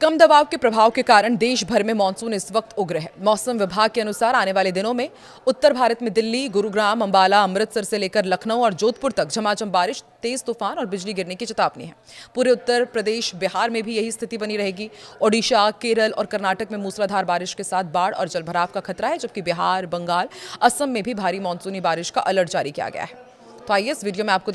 कम दबाव के प्रभाव के कारण देश भर में मानसून इस वक्त उग्र है। मौसम विभाग के अनुसार आने वाले दिनों में उत्तर भारत में दिल्ली, गुरुग्राम, अंबाला, अमृतसर से लेकर लखनऊ और जोधपुर तक झमाझम बारिश, तेज तूफान और बिजली गिरने की चेतावनी है। पूरे उत्तर प्रदेश, बिहार में भी यही स्थिति बनी रहेगी। ओडिशा, केरल और कर्नाटक में मूसलाधार बारिश के साथ बाढ़ और जलभराव का खतरा है, जबकि बिहार, बंगाल, असम में भी भारी मानसूनी बारिश का अलर्ट जारी किया गया है। तो आइए इस वीडियो में आपको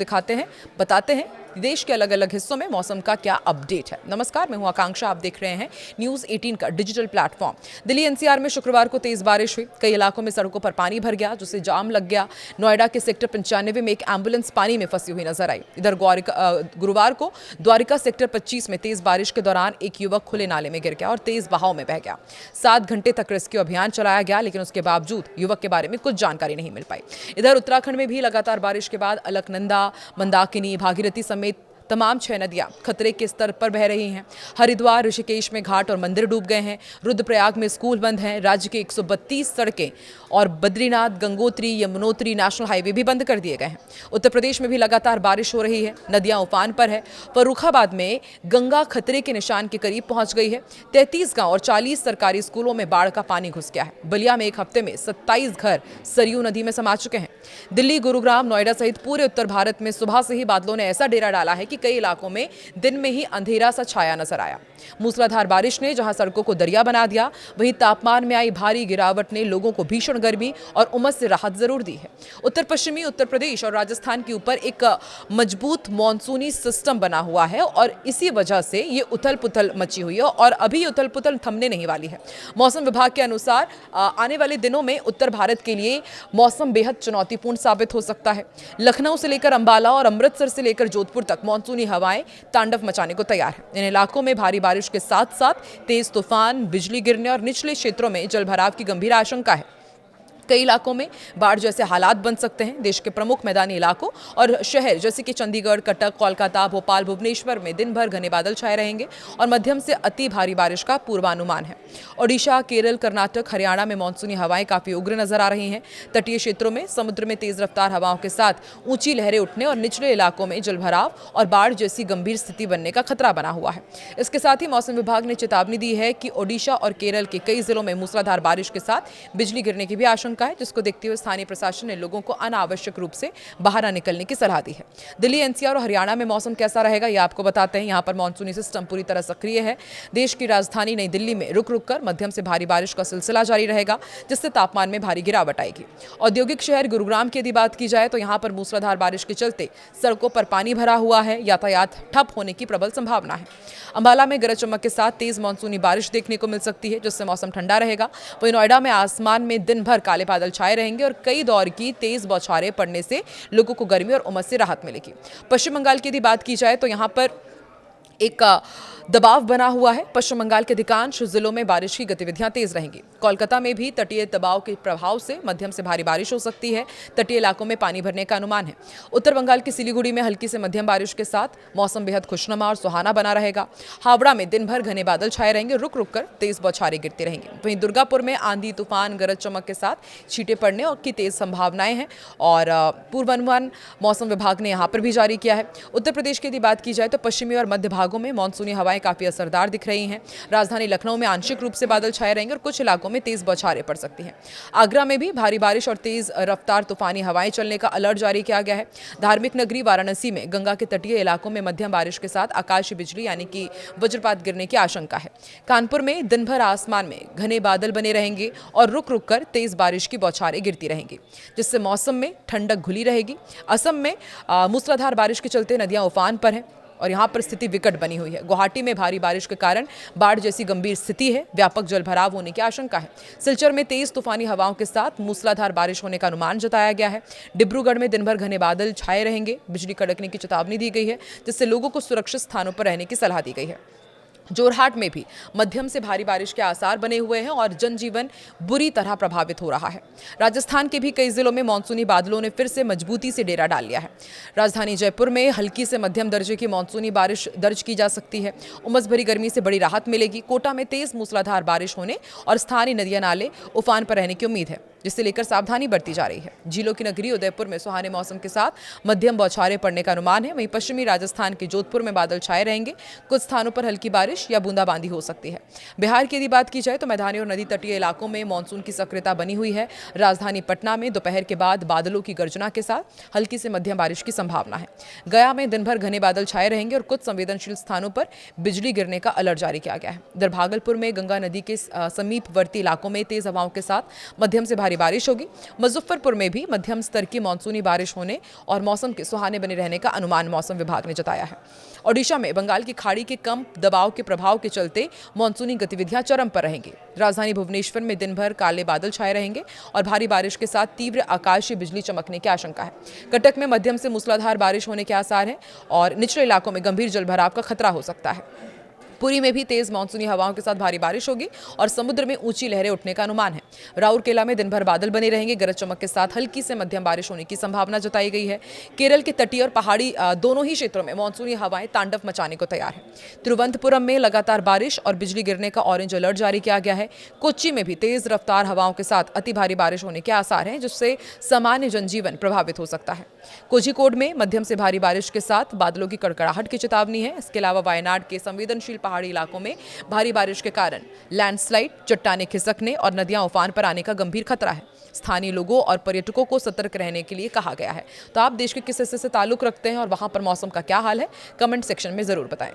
बताते हैं देश के अलग अलग हिस्सों में मौसम का क्या अपडेट है। नमस्कार, मैं हूं आकांक्षा, आप देख रहे हैं न्यूज़ 18 का डिजिटल प्लेटफॉर्म। दिल्ली एनसीआर में शुक्रवार को तेज बारिश हुई। कई इलाकों में सड़कों पर पानी भर गया, जिससे जाम लग गया। नोएडा के सेक्टर 95 में एक एम्बुलेंस पानी में फंसी हुई नजर आई। इधर गुरुवार को द्वारिका सेक्टर 25 में तेज बारिश के दौरान एक युवक खुले नाले में गिर गया और तेज बहाव में बह गया। 7 घंटे तक रेस्क्यू अभियान चलाया गया, लेकिन उसके बावजूद युवक के बारे में कुछ जानकारी नहीं मिल पाई। इधर उत्तराखंड में भी लगातार बारिश के बाद अलकनंदा, मंदाकिनी, भागीरथी समेत तमाम 6 नदियां खतरे के स्तर पर बह रही हैं। हरिद्वार, ऋषिकेश में घाट और मंदिर डूब गए हैं। रुद्रप्रयाग में स्कूल बंद हैं। राज्य के 132 सड़कें और बद्रीनाथ, गंगोत्री, यमुनोत्री नेशनल हाईवे भी बंद कर दिए गए हैं। उत्तर प्रदेश में भी लगातार बारिश हो रही है। नदियां उफान पर है। फर्रुखाबाद में गंगा खतरे के निशान के करीब पहुंच गई है। 33 गांव और 40 सरकारी स्कूलों में बाढ़ का पानी घुस गया है। बलिया में एक हफ्ते में 27 घर सरयू नदी में समा चुके हैं। दिल्ली, गुरुग्राम, नोएडा सहित पूरे उत्तर भारत में सुबह से ही बादलों ने ऐसा डेरा डाला है कि कई इलाकों में दिन में ही अंधेरा सा छाया नजर आया। मूसलाधार बारिश ने जहां सड़कों को दरिया बना दिया, वहीं तापमान में आई भारी गिरावट ने लोगों को भीषण गर्मी और उमस से राहत जरूर दी है। उत्तर पश्चिमी उत्तर प्रदेश और राजस्थान के ऊपर एक मजबूत मानसूनी सिस्टम बना हुआ है और इसी वजह से ये उथल पुथल मची हुई है और अभी उथल पुथल थमने नहीं वाली है। मौसम विभाग के अनुसार आने वाले दिनों में उत्तर भारत के लिए मौसम बेहद चुनौतीपूर्ण साबित हो सकता है। लखनऊ से लेकर अंबाला और अमृतसर से लेकर जोधपुर तक मानसूनी हवाएं तांडव मचाने को तैयार है। इन इलाकों में भारी बारिश के साथ साथ तेज तूफान, बिजली गिरने और निचले क्षेत्रों में जलभराव की गंभीर आशंका है। कई इलाकों में बाढ़ जैसे हालात बन सकते हैं। देश के प्रमुख मैदानी इलाकों और शहर जैसे कि चंडीगढ़, कटक, कोलकाता, भोपाल, भुवनेश्वर में दिन भर घने बादल छाए रहेंगे और मध्यम से अति भारी बारिश का पूर्वानुमान है। ओडिशा, केरल, कर्नाटक, हरियाणा में मानसूनी हवाएं काफी उग्र नजर आ रही हैं। तटीय क्षेत्रों में समुद्र में तेज रफ्तार हवाओं के साथ ऊंची लहरें उठने और निचले इलाकों में जलभराव और बाढ़ जैसी गंभीर स्थिति बनने का खतरा बना हुआ है। इसके साथ ही मौसम विभाग ने चेतावनी दी है कि ओडिशा और केरल के कई जिलों में मूसलाधार बारिश के साथ बिजली गिरने की भी आशंका है, जिसको देखते हुए स्थानीय प्रशासन ने लोगों को अनावश्यक रूप से बाहर न निकलने की सलाह दी है। दिल्ली, एनसीआर और हरियाणा में मौसम कैसा रहेगा, यह आपको बताते हैं। यहां पर मानसूनी सिस्टम पूरी तरह सक्रिय है। देश की राजधानी नई दिल्ली में रुक रुक कर मध्यम से भारी बारिश का सिलसिला जारी रहेगा, जिससे तापमान में भारी गिरावट आएगी। औद्योगिक शहर गुरुग्राम की यदि बात की जाए तो यहां पर मूसलाधार बारिश के चलते सड़कों पर पानी भरा हुआ है। यातायात ठप होने की प्रबल संभावना है। अंबाला में गरज चमक के साथ तेज मानसूनी बारिश देखने को मिल सकती है, जिससे मौसम ठंडा रहेगा। वहीं नोएडा में आसमान में दिन भर काले बादल छाए रहेंगे और कई दौर की तेज बौछारें पड़ने से लोगों को गर्मी और उमस से राहत मिलेगी। पश्चिम बंगाल की यदि बात की जाए तो यहां पर एक दबाव बना हुआ है। पश्चिम बंगाल के अधिकांश जिलों में बारिश की गतिविधियां तेज रहेंगी। कोलकाता में भी तटीय दबाव के प्रभाव से मध्यम से भारी बारिश हो सकती है। तटीय इलाकों में पानी भरने का अनुमान है। उत्तर बंगाल की सिलीगुड़ी में हल्की से मध्यम बारिश के साथ मौसम बेहद खुशनुमा और सुहाना बना रहेगा। हावड़ा में दिन भर घने बादल छाए रहेंगे, रुक रुक कर तेज बौछारें गिरती रहेंगी। वहीं दुर्गापुर में आंधी, तूफान, गरज चमक के साथ छींटे पड़ने और की तेज संभावनाएं हैं और पूर्वानुमान मौसम विभाग ने यहां पर भी जारी किया है। उत्तर प्रदेश की यदि बात की जाए तो पश्चिमी और मध्य भागों में मानसूनी हवाएं काफी असरदार दिख रही हैं। राजधानी लखनऊ में आंशिक रूप से बादल छाए रहेंगे और कुछ इलाकों में तेज बौछारें पड़ सकती हैं। आगरा में भी भारी बारिश और तेज रफ्तार तूफानी हवाएं चलने का अलर्ट जारी किया गया है। धार्मिक नगरी वाराणसी में गंगा के तटीय इलाकों में मध्यम बारिश के साथ आकाशीय बिजली यानी कि वज्रपात गिरने की आशंका है। कानपुर में दिन भर आसमान में घने बादल बने रहेंगे और रुक रुक कर तेज बारिश की बौछारें गिरती रहेंगी, जिससे मौसम में ठंडक घुली रहेगी। असम में मूसलाधार बारिश के चलते नदियां उफान पर हैं और यहां पर स्थिति विकट बनी हुई है। गुवाहाटी में भारी बारिश के कारण बाढ़ जैसी गंभीर स्थिति है। व्यापक जलभराव होने की आशंका है। सिलचर में तेज तूफानी हवाओं के साथ मूसलाधार बारिश होने का अनुमान जताया गया है। डिब्रूगढ़ में दिन भर घने बादल छाए रहेंगे, बिजली कड़कने की चेतावनी दी गई है, जिससे लोगों को सुरक्षित स्थानों पर रहने की सलाह दी गई है। जोरहाट में भी मध्यम से भारी बारिश के आसार बने हुए हैं और जनजीवन बुरी तरह प्रभावित हो रहा है। राजस्थान के भी कई जिलों में मानसूनी बादलों ने फिर से मजबूती से डेरा डाल लिया है। राजधानी जयपुर में हल्की से मध्यम दर्जे की मानसूनी बारिश दर्ज की जा सकती है। उमस भरी गर्मी से बड़ी राहत मिलेगी। कोटा में तेज मूसलाधार बारिश होने और स्थानीय नदियां नाले उफान पर रहने की उम्मीद है। जिसे लेकर सावधानी बरती जा रही है। झीलों की नगरी उदयपुर में सुहाने मौसम के साथ मध्यम बौछारें पड़ने का अनुमान है। वहीं पश्चिमी राजस्थान के जोधपुर में बादल छाए रहेंगे। कुछ स्थानों पर हल्की बारिश या बूंदाबांदी हो सकती है। बिहार की यदि बात की जाए तो मैदानी और नदी तटीय इलाकों में मानसून की सक्रियता बनी हुई है। राजधानी पटना में दोपहर के बाद बादलों की गर्जना के साथ हल्की से मध्यम बारिश की संभावना है। गया में दिन भर घने बादल छाए रहेंगे और कुछ संवेदनशील स्थानों पर बिजली गिरने का अलर्ट जारी किया गया है। इधर भागलपुर में गंगा नदी के समीपवर्ती इलाकों में तेज हवाओं के साथ मध्यम से भारी बारिश होगी। मुजफ्फरपुर में भी मध्यम स्तर की मानसूनी बारिश होने और मौसम के सुहाने बने रहने का अनुमान मौसम विभाग ने जताया है। ओडिशा में बंगाल की खाड़ी के कम दबाव के प्रभाव के चलते मानसूनी गतिविधियां चरम पर रहेंगी। राजधानी भुवनेश्वर में दिन भर काले बादल छाए रहेंगे और भारी बारिश के साथ तीव्र आकाशीय बिजली चमकने की आशंका है। कटक में मध्यम से मूसलाधार बारिश होने के आसार हैं और निचले इलाकों में गंभीर जलभराव का खतरा हो सकता है। पुरी में भी तेज मानसूनी हवाओं के साथ भारी बारिश होगी और समुद्र में ऊंची लहरें उठने का अनुमान है। राउरकेला में दिन भर बादल बने रहेंगे। गरज चमक के साथ हल्की से मध्यम बारिश होने की संभावना जताई गई है। केरल के तटीय और पहाड़ी दोनों ही क्षेत्रों में मानसूनी हवाएं तांडव मचाने को तैयार है। तिरुवनंतपुरम में लगातार बारिश और बिजली गिरने का ऑरेंज अलर्ट जारी किया गया है। कोच्चि में भी तेज रफ्तार हवाओं के साथ अति भारी बारिश होने के आसार हैं, जिससे सामान्य जनजीवन प्रभावित हो सकता है। कोझिकोड में मध्यम से भारी बारिश के साथ बादलों की कड़कड़ाहट की चेतावनी है। इसके अलावा वायनाड के संवेदनशील पहाड़ी इलाकों में भारी बारिश के कारण लैंडस्लाइड, चट्टानें खिसकने और नदियां उफान पर आने का गंभीर खतरा है। स्थानीय लोगों और पर्यटकों को सतर्क रहने के लिए कहा गया है। तो आप देश के किस हिस्से से ताल्लुक रखते हैं और वहां पर मौसम का क्या हाल है, कमेंट सेक्शन में जरूर बताएं।